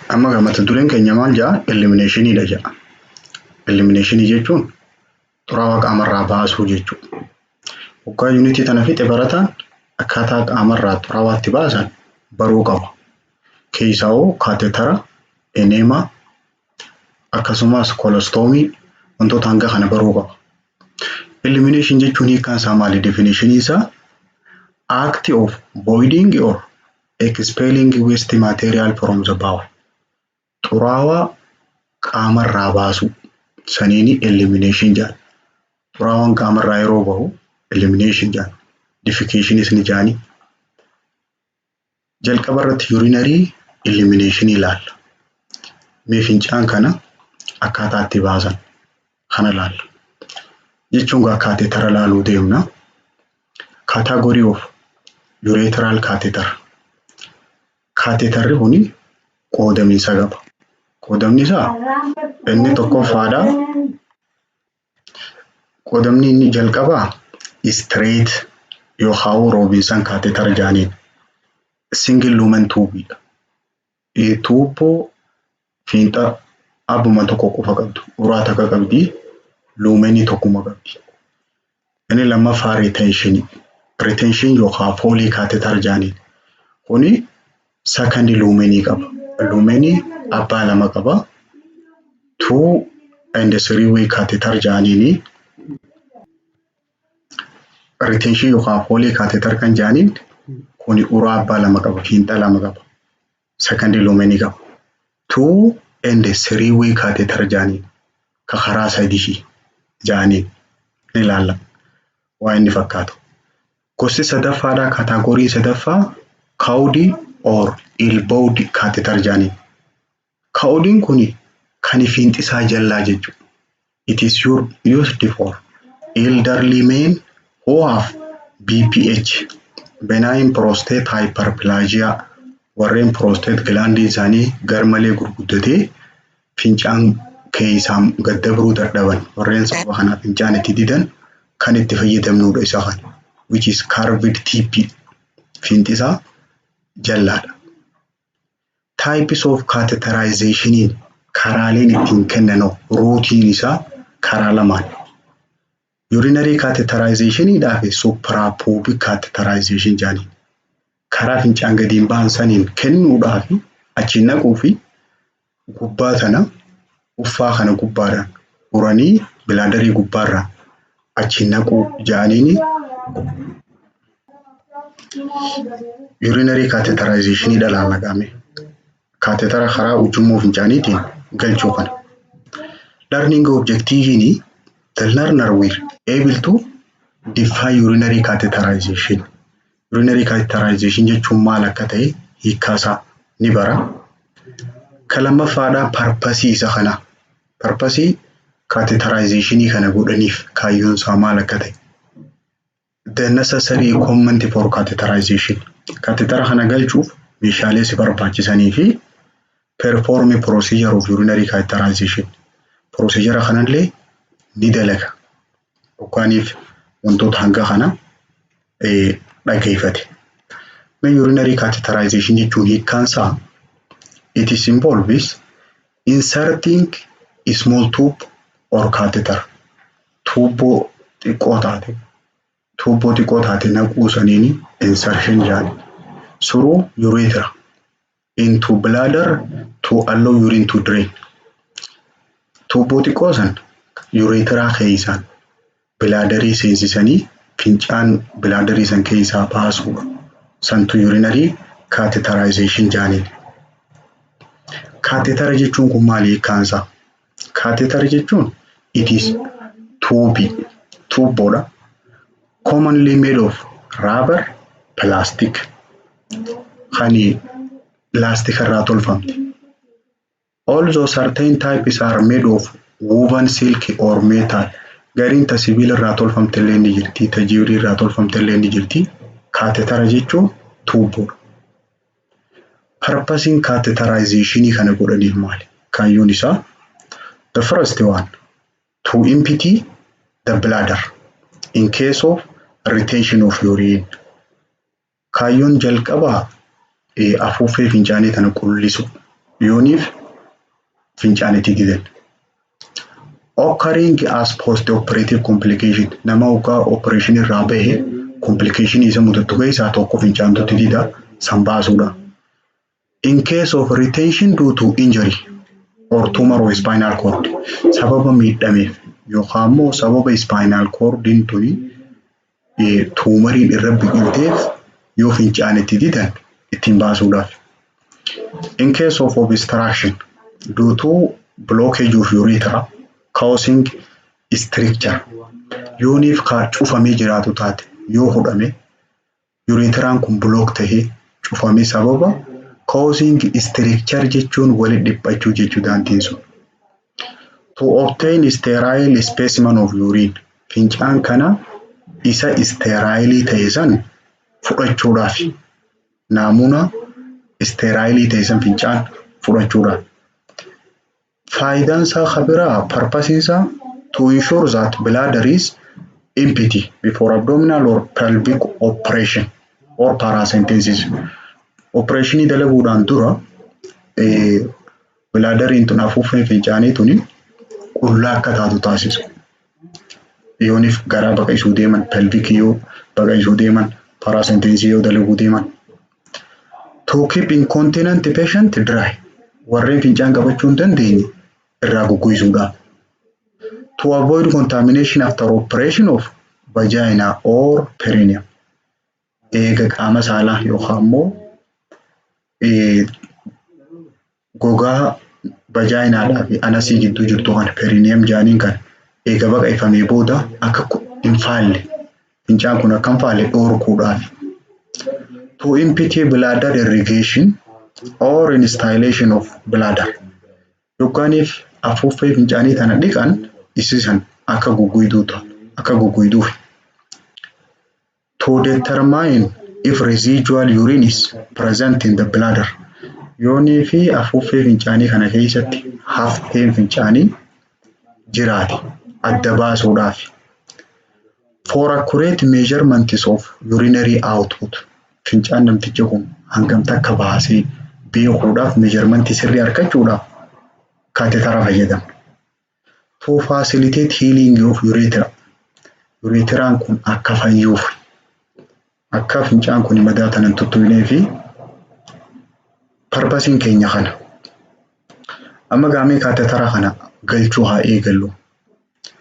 Amma mata dureen keenya maal jedha? Eliminationidha jedha. Eliminationii jechuun xuraawaa qaamarraa baasuu jechuudha. Waggaa yuunitii tana fixe barataan akkaataa qaamarraa xuraawaa itti baasan baruu qaba. Keessaawoo kaatetara, eneemaa akkasumas kolostoomii wantoota hanga kana baruu qaba. Elimination jechuun hiikkaan isaa maali? Definitionii isaa act of voiding or expelling waste material from the bowel. Xuraawaa qaamarraa baasu saniini elimination jedhama. Xuraawaan qaamarraa yeroo bahu elimination jedhama. Defecationis ni jedhani. Jalqaba irratti urinary elimination ilaalla. Mee fincaan kana akkaataa itti baasan kana ilaalla. Jechuun kaatetara ilaaluu deemna. Category of urethral catheter. Kaatetarri kuni qoodamiinsa qaba. Qoodamni isaa inni tokkoffaadha. Qoodamni inni jalqabaa straight yookaan Robinson catheter jedhaniin single lumen tuubiidha. Tuubboo fiinxa abbuma tokko qofa qabdu. Uraa takka qabdi. Lumenii tokkuma qabdi. Inni lammaffaa retention. Retention yookaan Foley catheter jedhaniin. Kuni second lumenii qaba. Lumenii abbaa lama qaba. 2 and 3 way catheter jedhaniini. Retention yookaan Foley catheter kan jedhaniin kuni uraa abbaa lama qaba. Fiinxa lama qaba. Second lumenii qaba. 2 and 3 way catheter jedhaniin ka karaa sadii jedhaniin ni ilaalla. Waa inni fakkaatu. Gosti sadaffaadha. Kaataagorii sadaffaa cowdy or elbowed catheter jedhaniin. Cowdy'n kuni kan fiinxi isaa jallaa jechuudha. It is used for elderly men who have BPH, benign prostate hyperplasia, warreen prostate gland isaanii garmalee gurguddatee fincaan keessaan gaddabruu dadhaban warreen sababa kanaaf fincaan itti didan kan itti fayyadamnudha isa kana. Which is curved TP. Fiinxi isaa jallaadha. Types of catheterization karaaleen ittiin kennanoo routine isaa karaa lamaan. Urinary catheterization fi suprapubic catheterization jedhaniin. Karaa fincaan gadiin ba'an saniin kennuudhaaf achi naquu fi gubbaa sana uffaa kana gubbaadhaan uranii bilaadarii gubbaarraa achi naquu jedhaniini. Urinary catheterization dhalaan naqame. Kaatetara karaa ujummoo fincaaniitiin galchuu kana. Learning objective the learner will able to define urinary catheterization. Urinary catheterization jechuun maal akka ta'e hiikkaasaa ni bara. Kalamaffaadha purpose isa kana. Purpose catheterization kana godhaniif kaayyoon isaa maal akka ta'e. The necessary equipment for catheterization. Katetara kana galchuuf meeshaalee si barbaachisanii fi perform procedure of urinary catheterization. Procedure kanallee ni dalaga. Okaaniif wantoota hanga kana dhageeffate. Urinary catheterization jechuun hiikkaan isaa it is involves inserting a small tube or catheter. Tuubboo xiqqoo taate naquu saniini insertion jedhani. Through urethra into bladder to allow urine to drain. Tuubboo xiqqoo san urethraa keessaan bilaadarii seensisanii fincaan bilaadarii san keessaa baasuudha. Santu urinary catheterization jedhaniin. Catheter jechuun kun maali hiikkaan isaa? Catheter jechuun it is tuubboodha. Commonly made of rubber, plastic. Kani plastic irraa tolfamti. Also certain types are made of woven silk or metal. Gariin ta sibiila irraa tolfamte illee ni jirti, ta jiwrii irraa tolfamte illee ni jirti. Catheter jechuun tuubboodha. Purpose catheterization kana godhaniif maali? Kaayyoon isaa the first one to empty the bladder in case of retention of urine. Kaayyoon jalqabaa afuuffee fincaanii tana qullisu yooniif fincaanitti didan. Occurring as post-operative complication nama waggaa operation irraa bahe complication isa mudattu keessaa tokko fincaantutti dida san baasuudha. In case of retention due to injury or tumor of spinal cord sababa miidhameef yookaan immoo sababa spinal cordin tuni tumoriin irra biqilteef yoo fincaanitti didan ittiin baasuudhaaf. In case of obstruction due to blockage of urethra causing stricture yooniif cufamee jiraatu taate yoo hudhame urethraan kun block tahee cufamee sababa causing stricture jechuun walitti dhiphachuu jechuu daantiin sun. To obtain sterile specimen of urine fincaan kana isa sterile ta'e san fudhachuudhaaf naamuna sterile ta'e san fincaan fudhachuudhaaf. Faayidaan isaa kabiraa purpose isaa to ensure that bladder is empty before abdominal or pelvic operation or paracentesis. Operation dalaguudhaan dura bladderiin tun afuuffeen fincaanii tuni qullaa akka taatu taasisu. Yooniif garaa baqaqsuu deeman pelvic yoo baqaqsuu deeman paracentesis yoo dalaguu deeman. To keep incontinent patient dry warreen fincaan qabachuu hin dandeenye irraa guguisuudhaaf. To avoid contamination after operation of vagina or perineum. Eega qaama saalaa yookaan immoo gogaa vaginaadhaa fi anasii gidduu jirtu kan perineum jaaniin kan eega baqaqfamee booda akka hin faalle fincaan kun akka hin faalle dhorkuudhaaf. To impede bladder irrigation or installation of bladder. Yookaaniif afuuffee fincaanii tana dhiqan isisan akka guguyduuf. To determine if residual urine is present in the bladder. Yoonii fi afuuffee fincaanii kana keessatti hafteen fincaanii jiraate adda baasuudhaaf. For accurate measurements of urinary output. Fincaan namticha kun hangamta akka baasee beekuudhaaf measurement sirrii argachuudhaaf kateetara fayyadamna. To facilitate healing of urethra. Urethraan kun akka fayyuuf akka fincaan kun madaa tanan tuttuqnee fi purpose keenya kana. Amma gaamee kateetara kana galchuu haa eegallu.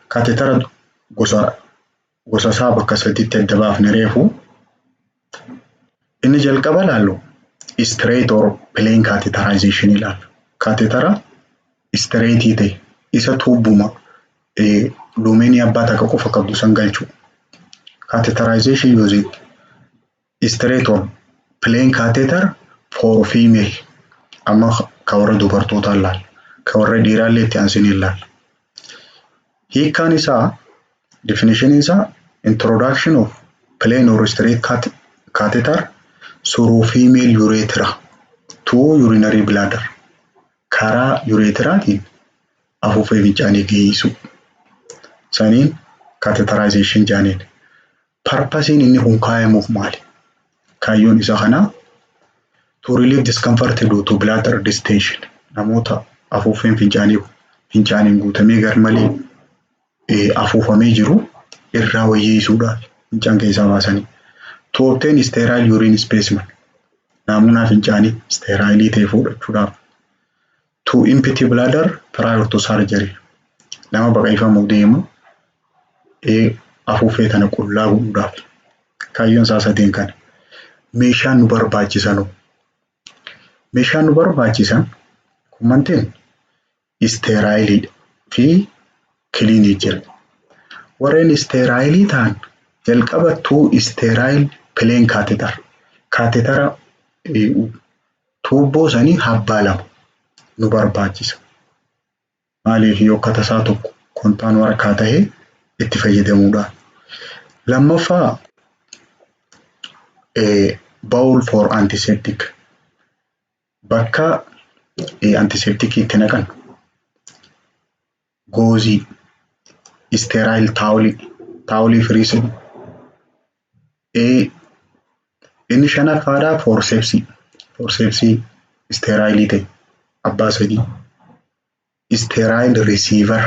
Kateetara gosa isaa bakka sadiitti adda baafne reefu. Inni jalqaba laallu straight or plain catheterization ilaalla. Kateetara straight ta'e isa tuubbuma lumenii abbaa takka qofa qabdu san galchuu. Catheterization using straight or plain catheter for female. Amma ka warra dubartootaa ilaalla. Ka warra dhiiraallee itti aansinee ilaalla. Hiikkaan isaa definition isaa introduction of plain or straight catheter through female urethra to urinary bladder. Karaa urethraatiin afuuffee fincaanii geessu. Saniin catheterization jaaniin. Purpose inni kun kaayamuuf maali? Kaayyoon isaa kana to relieve discomfort due to bladder distension. Namoota afuuffeen fincaaniin guutamee garmalee afuufamee jiru irraa wayyeessuudhaaf fincaan keessaa baasanii. To obtain sterile urine specimen. Naamunaa fincaanii sterile ta'e fudhachuudhaaf. To empty bladder prior to surgery. Nama baqaqfamuuf deemu afuuffee tana qullaa godhuudhaaf. Kaayyoon isaa sadeen kana. Meeshaan nu barbaachisan. Meeshaan nu barbaachisan kumanteen sterile fi clean jira. Warreen sterile ta'an jalqaba to sterile plain catheter. Catheter tuubboo sanii habbaa lama nu barbaachisa. Maaliif yoo katasaa tokko kontaan waraqaa ta'ee itti fayyadamuudha. Lammaffaa bowl for antiseptic. Bakka antiseptic itti naqan. Goozii sterile towel freeze. Inni shanaffaadhaa forceps sterile ta'e abbaa sadii. Sterile receiver.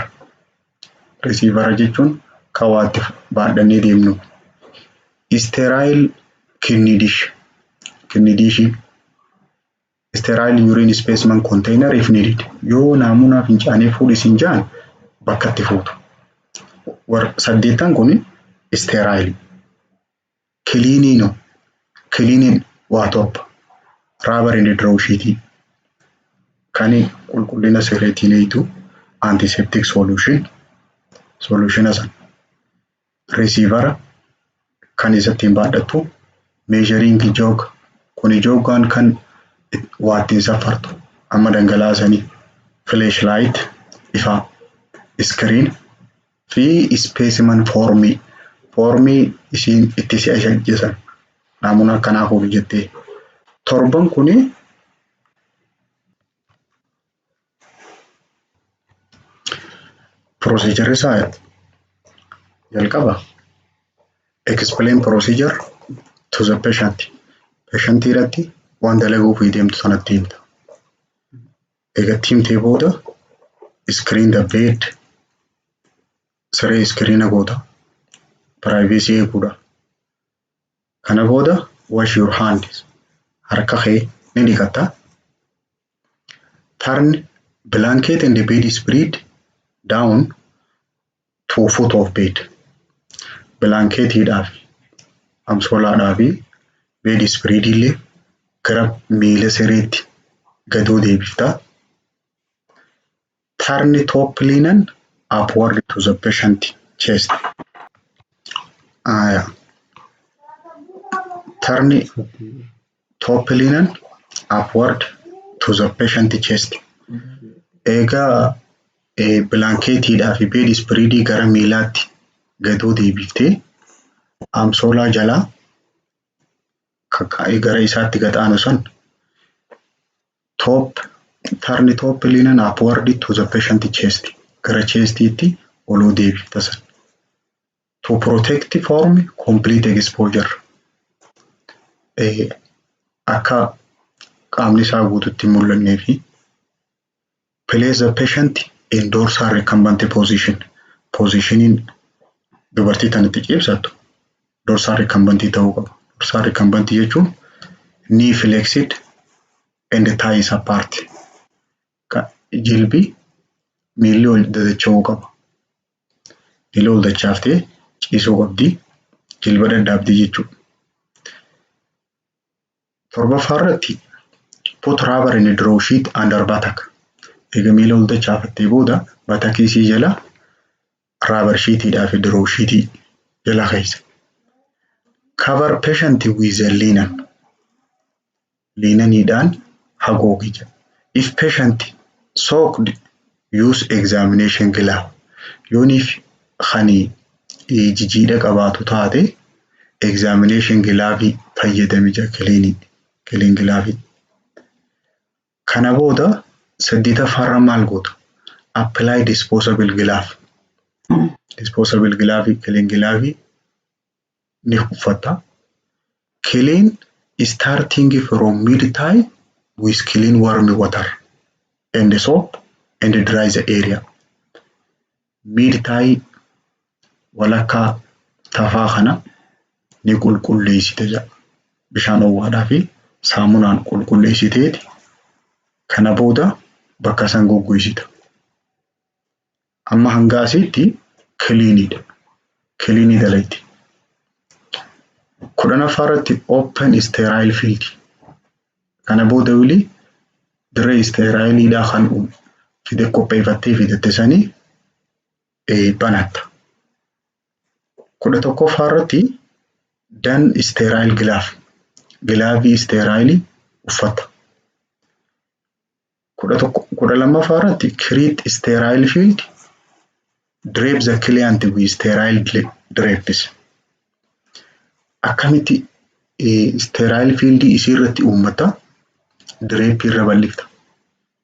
Receiver jechuun kan waatti baadhannee deemnu. Sterile kidney dish. Kidney dish. Sterile urine specimen container if needed. Yoo naamunaa fincaanii fuudhisin jaan bakka itti fuutu. Saddeettan kun sterile. Cleaning. Cleaning waa tokko. Rubber in the draw sheet. Kani qulqullina sirreetiin eeyyitu antiseptic solution asan. Receiver kan isattiin baadhattu measuring jog. Kuni joggaan kan waattiin safartu amma dhangalaasanii flashlight ifa screen fi specimen formii isiin itti si ajajjisan naamunaa kanaaf oolu jettee. Torban kuni procedure isaa jalqaba explain procedure to the patient. Patient irratti waan dalaguu fi deemtu sanatti himta. Eegatti himtee booda screen the bed siree screen goota privacy eeguudha. Kana booda wash your hands. Harka kee ni dhiqatta. Turn blanket and the bed spread down to foot of bed. Blanketiidhaaf amsoolaadhaaf bed spread illee gara miila sireetti gadoo deebifta. Turn top linen upward to the patient chest. Turn top linen upward to the patient chest. Egaa blanketiidhaaf bed spread gara miilaatti gadoo deebiftee amsoolaa jalaa kakkaa'ee gara isaatti gadaanu san turn top linen upward to the patient chest. Gara chestiitti oluu deebifta san. To protect from complete exposure. Akka qaamni isaa guututti mul'annee fi place the patient in dorsal recumbent position. Positioniin dubartii tanatti ciibsattu dorsal recumbent ta'uu qaba. Dorsal recumbent jechuun knee flexed and thighs apart. Jilbi miilli ol dadacha'uu qaba. Miilli ol dachaaftee ciisuu qabdi. Jilba dadhaabdi jechuudha. Torbaffaa irratti put rubber in a draw sheet under buttock. Egaa miila ol dachaafattee booda batakiisii jala rubber sheetiidhaa fi draw sheetii jala keessa. Cover patient with a linen. Lineniidhaan haguugi. If patient soaked, use examination glove. Yooniif khani jijiidha qabaatu taate examination glove fayyadami jira clean glove. Kana booda saddeetaffaarra maal goota? Apply disposable glove. Disposable glove clean glove ni uffata. Clean starting from mid-thigh with clean warm water and soap and dry the area. Mid-thigh walakkaa tafaa kana ni qulqulleessite jira. Bishaan owwaadhaa fi saamunaan qulqulleessiteeti. Kana booda bakka san goggogsita. Amma hanga asitti cleanidha. Cleanii dalayti. Kudhanaffaa irratti open sterile field. Kana booda wili dirree sterileidhaa kan fide qopheeffattee fidatte sanii banatta. 11ffaa irratti dan sterile glove. Glove sterile uffata. 12ffaa irratti create sterile field. Drape the client with sterile drapes. Akkamitti sterile field isii irratti uummata drape irra bal'ifta.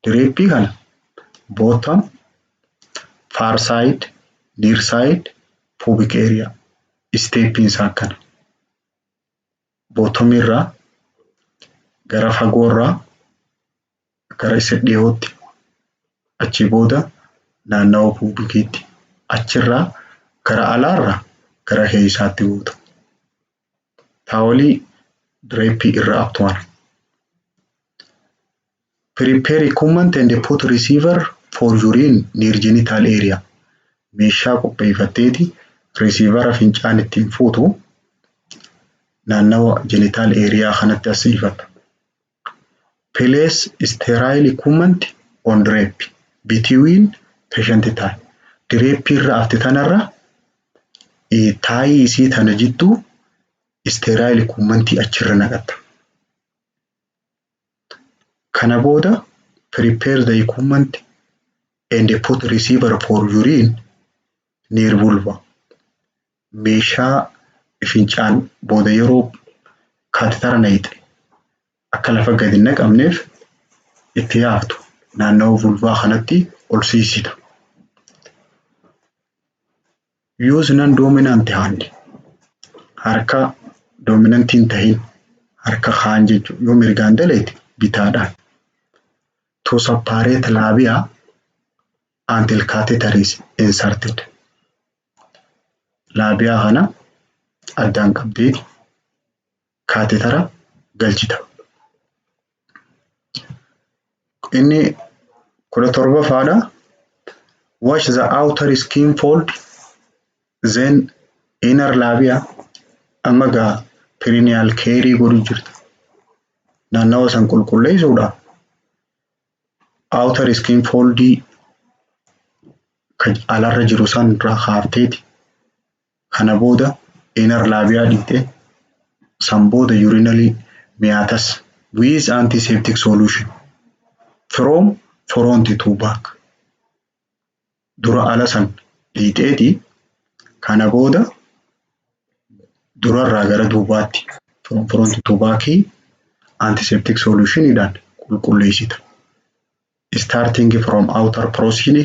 Drape kana bottom, far side, near side, pubic area. Steppiin isaa akkana. Bottom irraa gara fagoo irraa gara isa dhiyootti achi booda naannawaa puubikiitti achirraa gara alaarraa gara keessaatti guuta. Taawolii direeppii irra abtu'an. Prepare equipment and put receiver for urine near genital area. Meeshaa qopheeffatteeti risiivara fincaan ittiin fuutu naannawa genital area kanatti asiifata. Place sterile equipment on drape between patient time. Drape irra afte tanarra taayii isii tana jidduu sterile equipment achirra naqatta. Kana booda prepare the equipment and put receiver for urine near vulva. Meeshaa fincaan booda yeroo kaatitara naqxe akka lafa gadi naqamneef itti yaaftu naannawaa vulvaa kanatti ol siisita. Use non-dominant hand. Harka dominantiin tahin harka kaan jechuudha. Yoo mirgaan daleete bitaadhaan. To separate labia until catheter is inserted. Labia kana addaan qabdeeti kaatitara galchita. Inni 17ffaadha. Wash the outer skin fold, then inner labia. Amma gaa perineal care godhu jirta. Naannawa san qulqulleessuudha. Outer skin fold kan alarra jiru san irraa kaafteeti. Kana booda inner labia dhiqxee san booda urinary meatus with antiseptic solution from front to back. Dura ala san dhiqxeeti. Kana booda durarraa gara duubaatti from front to back antiseptic solution idhaan qulqulleessita. Starting from outer portion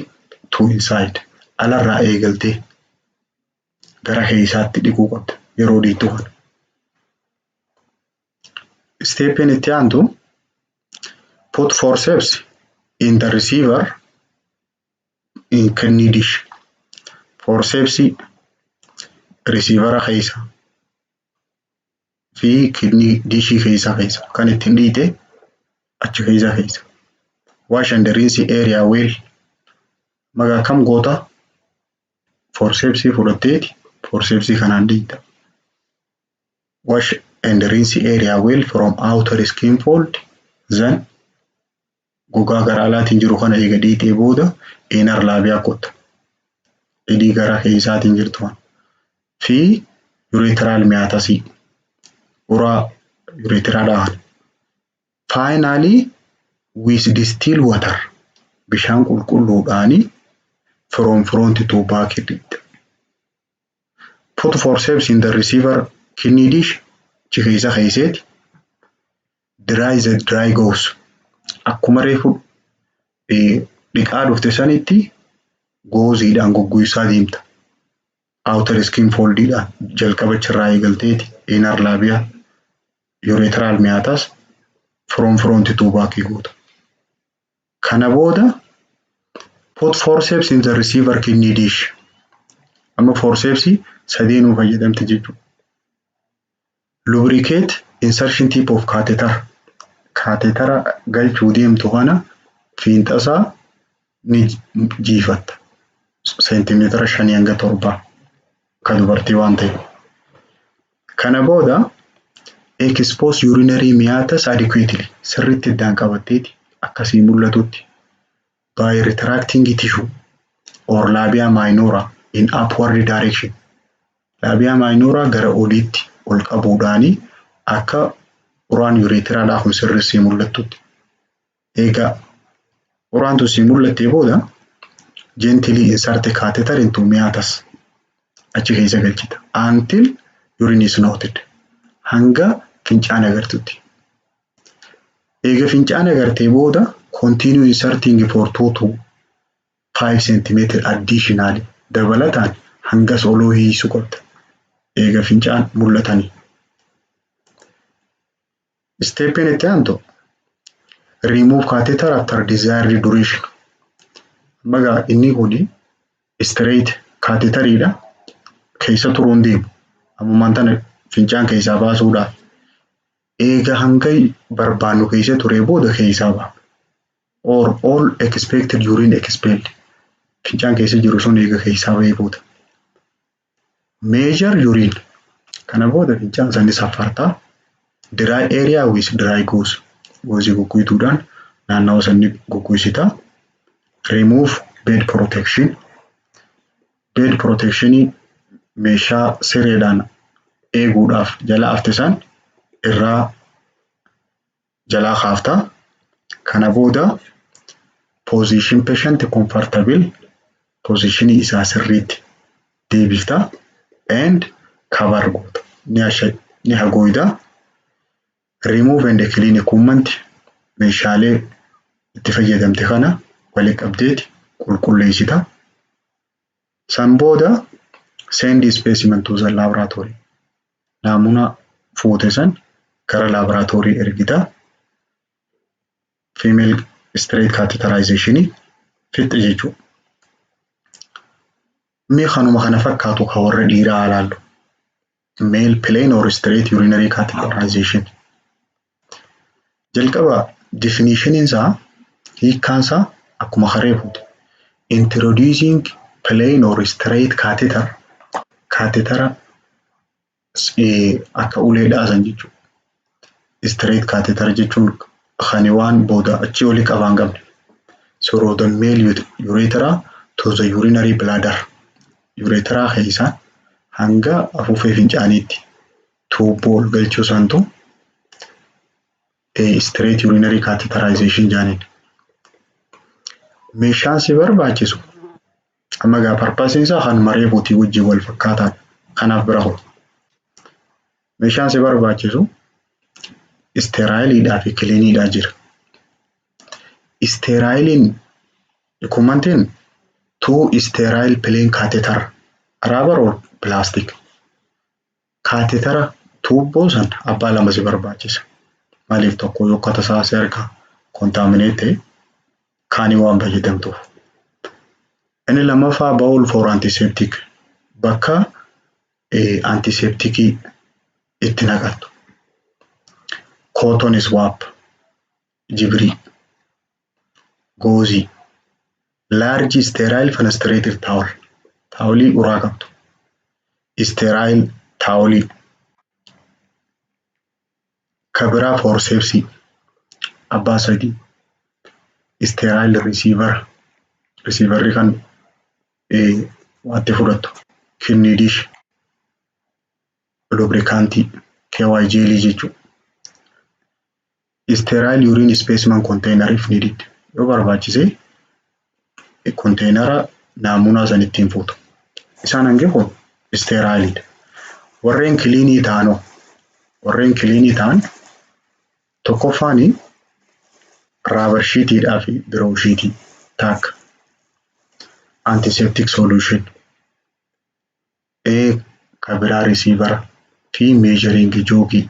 to inside. Alarraa eegaltee gara keessaatti dhiquu qabda yeroo dhiqxu kana. Stepin itti aantu put forceps in the receiver in kidney dish. Forceps receivera keessa fi kidney dish keessa kan ittiin dhiite achi keessa. Wash and rinse area well. Magaa kam goota forceps fudhatteeti forceps kanaan dhiita. Wash and rinse area well from outer skin fold, then gogaa gara alaatiin jiru kana eega dhiitee booda inner labia qotta. Hidhii gara keessaatiin jirtu fi urethral meatus uraa urethraadhaan. Finally with distilled water bishaan qulqulluudhaani from front to back dhiqxa. Put forceps in the receiver kidney dish keessa keesseeti. Dry the dry gauze. Akkuma reefu dhiqaa dhufte sanitti gooziidhaan goggoisaa deemta. Outer skin foldidhaan jalqabachirraa eegalteeti inner labia urethral meatus from front to back goota. Kana booda put forceps in the receiver kidney dish. Amma forceps sadeenuu fayyadamte jechuudha. Lubricate insertion tip of catheter. Catheter galchuu deemtu kana fiinxasaa ni jiifatta. Seentimeetira 5 hanga 7 kan dubartii waan ta'eef. Kana booda expose urinary meatus adequately. Sirriitti iddaan qabatteeti akkasii mul'atutti. By retracting tissue or labia minora in upward direction. Labia minora gara oliitti ol qabuudhaani akka uraan urethraadhaa kun sirriitti mul'atutti. Egaa uraantu si mul'attee booda gently insert the catheter into meatus. Achi keessa galchita until urine is noted. Hanga fincaan agartutti. Eega fincaan agartee booda continue inserting for 2 to 5 cm additionally. Dabalataan hangas oloo hiisuu qabda. Eega fincaan mul'atanii. Stepin itti aantu remove catheter after desired duration. Maga inni kuni straight catheteridha. Keessa turuun deemu. Ammumaan tana fincaan keessaa baasuudhaaf. Eega hanga barbaannu keessa turee booda keessaa ba'a. Or all expected urine expelled. Fincaan keessa jiru sun eega keessaa ba'ee booda. Measure urine. Kana booda fincaan sanni safartaa. Dry area with dry gauze. Goozii gugguyituudhaan naannawa sanni gugguyisita. Remove bed protection. Bed protection meeshaa sireedhaan eeguudhaaf jala aftisan irraa jalaa kaafta. Kana booda position patient comfortable position isaa sirriitti deebifta and cover goota. Ni haguugda. Remove and clean equipment meeshaalee itti fayyadamte kana waliin qabdeeti qulqulleessita. San booda send specimen to the laboratory. Naamuna fuute san gara laboratory ergita. Female straight catheterization fitti jechuudha. Mee kanuma kana fakkaatu ka warra dhiiraa ilaallu. Male plain or straight urinary catheterization. Jalqaba definition isaa hiikkaan isaa akkuma haree fuute. Introducing plain or straight catheter. Catheter akka ulee dhaasan jechuudha. Straight catheter jechuun kan waan booda achi oli qabaan qabne. Through the male urethra to the urinary bladder. Urethra keessa hanga afuuffee fincaaniitti tuubboo ol galchuu santu straight urinary catheterization jaaniin. Meeshaan si barbaachisu amma gaa parpasiin isaa kan maree buutii wajjin wal fakkaataan kanaaf bira hoo. Meeshaan si barbaachisu steeraayiliidhaa fi kiliiniidhaa jira. Steeraayiliin equipmentiin two sterile plain catheter rubber or plastic. Catheter tuubboo san abbaa lama si barbaachisa. Maaliif tokko yookaan tasaasee harka contaminate kaanii waan fayyadamtuuf. Inni lammaffaa bowl for antiseptic. Bakka antiseptikii itti naqattu. Cotton swab, jibrii, goozii, large sterile fenestrated towel. Tawulii uraa qabdu. Sterile tawulii. Kabira forceps abbaa sadii. Sterile receiver. Receiver kan waatti fudhattu. Kidney dish. Lubricantii. KY jelly jechuudha. Sterile urine specimen container if needed. Yoo barbaachise containera naamunaa san ittiin fuutu. Isaan hangi kun sterile. Warreen kiliinii ta'anoo. Warreen kiliinii ta'an tokkoffaanii rubber sheetiidhaa fi draw sheetii taak. Antiseptic solution. Kabira receiver fi measuring joogii.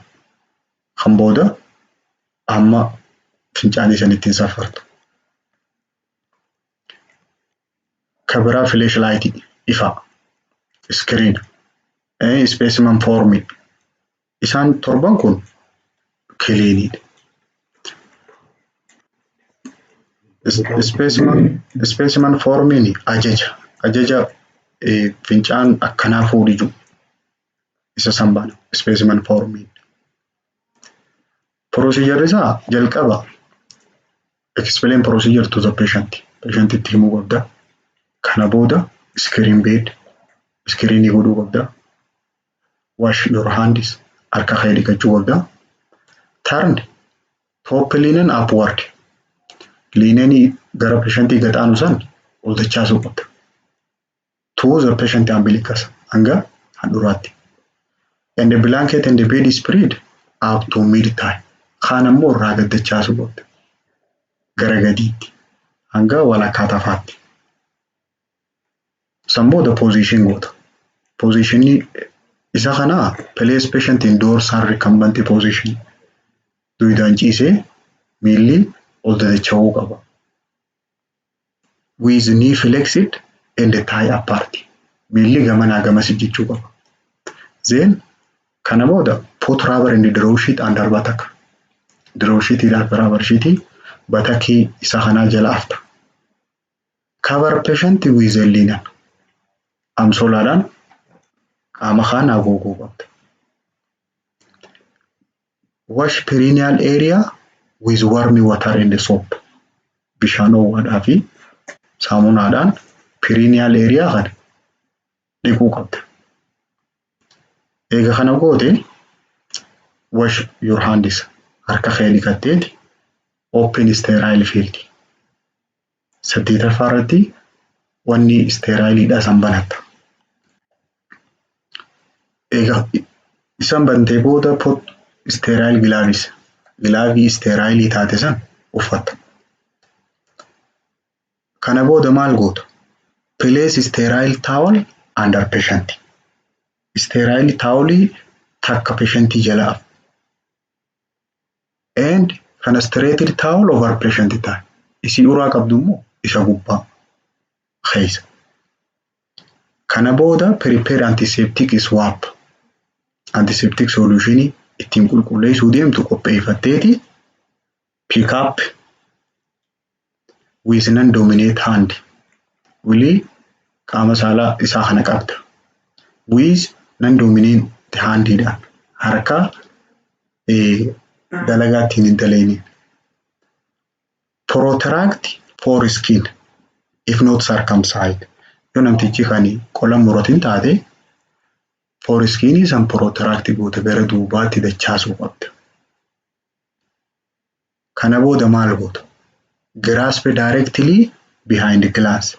Kan booda amma fincaanii san ittiin safartu. Kabira flashlight ifa. Screen. Specimen forming. Isaan torban kun kiliiniidha. Specimen forming ajaja fincaan akkanaa fuudhi jiru. Isa sanbaan specimen forming. Procedure isaa jalqaba. Explain procedure to the patient. Patient itti himuu qabda. Kana booda screen bed. Screenii godhuu qabda. Wash your hands. Harka kee dhiqachuu qabda. Turn top linen upward. Linenii gara patientii gad aanu san ol dachaasuu qabda. To the patient umbilicus hanga handhuuraatti. And the blanket and the bed is spread up to mid-thigh. Kaan ammoo irraa gad dachaasuu qabda. Gara gadiitti hanga walakkaa tafaatti. San booda position goota. Positionii isa kana place patient in dorsal recumbent position. Duwidaan ciisee miilli ol dadacha'uu qaba. With knee flexed and thigh apart. Miilli gamanaa gamas jechuu qaba. Then kana booda put rubber in the draw sheet under buttock. Draw sheet idhaaf rubber sheetii batakii isa kanaa jala afta. Cover patient with a linen. Amsolaadhaan qaama kana haguuguu qabda. Wash perineal area with warm water and soap. Bishaan ho'aadhaa fi saamunaadhaan perineal area kana dhiquu qabda. Eega kana goote wash your hands. Harka kee dhiqatteeti open sterile field. Saddeetaffaa irratti wanni steerileidha san banatta. Eega isan bantee booda pot sterile gloves. Gilaavii sterile taate san uffatta. Kana booda maal gootu? Place sterile towel under patient. Sterile towel takka patient jala af. And fenestrated towel over patient ta'a. Isii uraa qabdu immoo isa gubbaa keessa. Kana booda prepare antiseptic swab. Antiseptic solution ittiin qulqulleessuu deemtu qopheeffatteeti pick up with non-dominate hand. Wilii qaama saalaa isaa kana qabda. With non-dominate handidhaan harka dalagaa ittiin hin dalainiin. Protract foreskin if not circumcised. Yoo namtichi kan qola muratiin taate foreskinii san protract goota gara duubaatti dachaasuu qabda. Kana booda maal goota? Grasp directly behind the glass.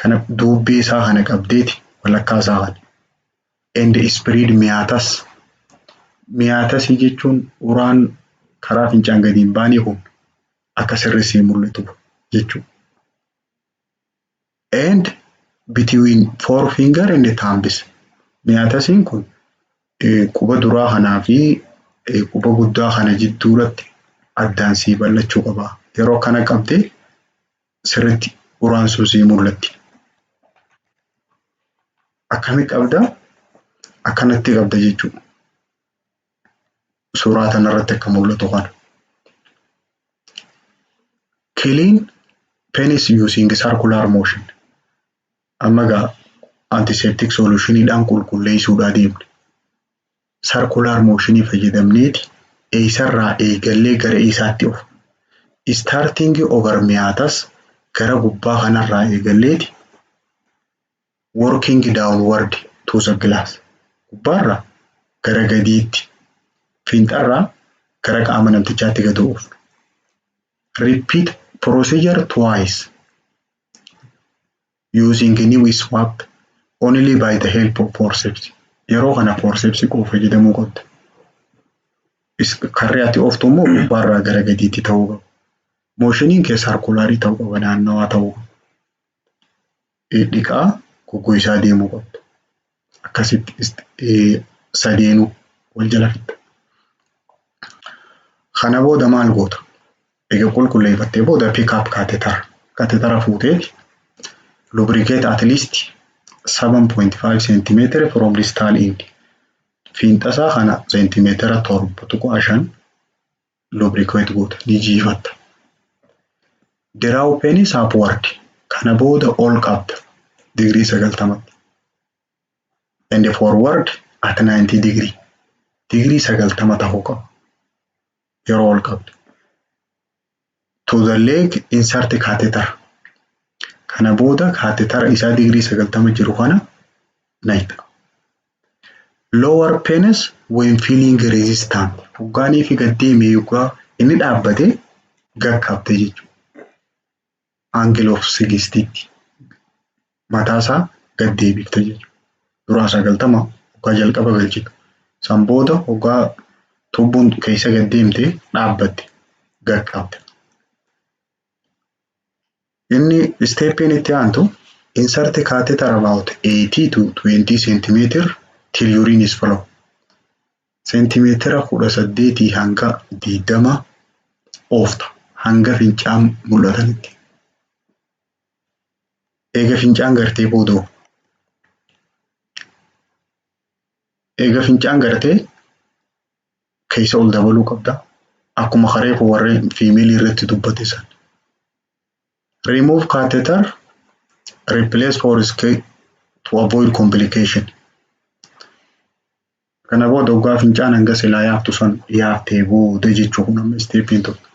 Kana duubbii isaa kana qabdeeti walakkaa isaa kana. And spread meatas. Meatas jechuun uraan karaa fincaan gadi hin baane kun akka sirriitti mul'atu jechuudha. And between forefinger and the thumbs. Meatasiin kun quba duraa kanaa fi quba guddaa kana jidduuratti addaan sii bal'achuu qaba. Yeroo kana qabdee sirriitti uraan sun sii mul'atti. Akkamitti qabda? Akkanatti qabda jechuudha. Suuraa kanarratti akka mul'atu kana. Clean penis using circular motion. Amma gaa antiseptic solutionidhaan qulqulleessuudhaa deemne. Circular motionii fayyadamneeti eessarraa eegallee gara eessaatti of. Starting over meatas gara gubbaa kanarraa eegalleeti working downward to the glass. Gubbaarraa gara gadiitti fiinxarraa gara qaama namtichaatti gad oofu. Repeat procedure twice using new swab only by the help of forceps. Yeroo kana forceps qofa fayyadamuu qabda. Karri ati ooftu immoo gubbaarraa gara gadiitti ta'uu qaba. Moshiniin kee sarkulaarii ta'uu qaba, naannawaa ta'uu qaba. Dhiqaa goggoisaa deemuu qabda. Akkasitti sadeenuu wal jala fixxa. Kana booda maal goota? Egaa qulqulleeffattee booda pick up catheter. Catheter fuuteeti lubricate at least 7.5 cm from distal end. Fiinxasaa kana centimeetira 7.5 lubricate goota ni jiifatta. Draw penis upward. Kana booda ol qabda degree 90. And forward at 90 degree. Degree 90 ta'uu qaba. Yeroo ol qabda. To the leg insert catheter. Kana booda catheter isaa degree 90 jiru kana nayta. Lower penis when feeling resistant. Hoggaanii fi gaddeemee yookaan inni dhaabbate gaggabte jechuudha. Angle of 60. Mataasaa gaddeebifte jechuudha. Duraa 90 hoggaa jalqaba galchitu. San booda hoggaa tubbuun keessa gaddeemte dhaabbatte gaggabte. Inni steppiin itti aantu insert catheter about 80 to 20 cm till urine is flow. Centimeetira 18 hanga 20 oofta hanga fincaan mul'atanitti. Eega fincaan gartee boodoo. Eega fincaan gartee keessa ol dabaluu qabda. Akkuma kareefu warreen fiimeelii irratti dubbate san. Remove catheter, replace forescate to avoid complication. Kana booda hoggaa fincaan hanga silaa yaaftu san yaaftee booda jechuun amma isteepiin tokko.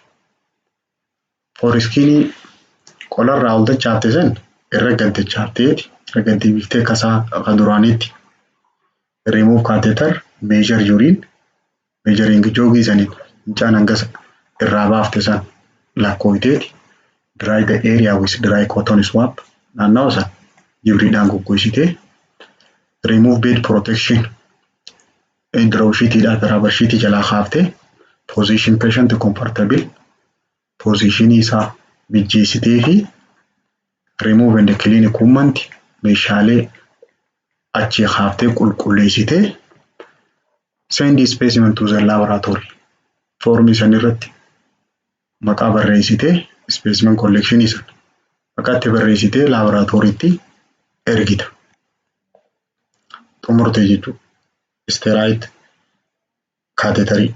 Foreskinii qolarraa ol dachaafte san irra gad dachaafteeti irra gad deebiftee kasaa kan duraaniitti. Remove catheter, measure urine, measuring joogii saniin fincaan hanga irraa baafte san lakkooyteeti. Dry the area with dry cotton swab. Naannawa san jibriidhaan goggogsitee. Remove bed protection. Drawshiitiidhaa fi rubbershiitii jalaa kaaftee. Position patient comfortable. Positionii isaa mijjeessitee fi remove and clean equipment meeshaalee achii kaaftee qulqulleessitee. Send the specimen to the laboratory. Formii san irratti maqaa barreessitee specimen collection isa maqaatti barreessitee laboratoriitti ergita. Xumurte jechuudha. Steroid catheterii.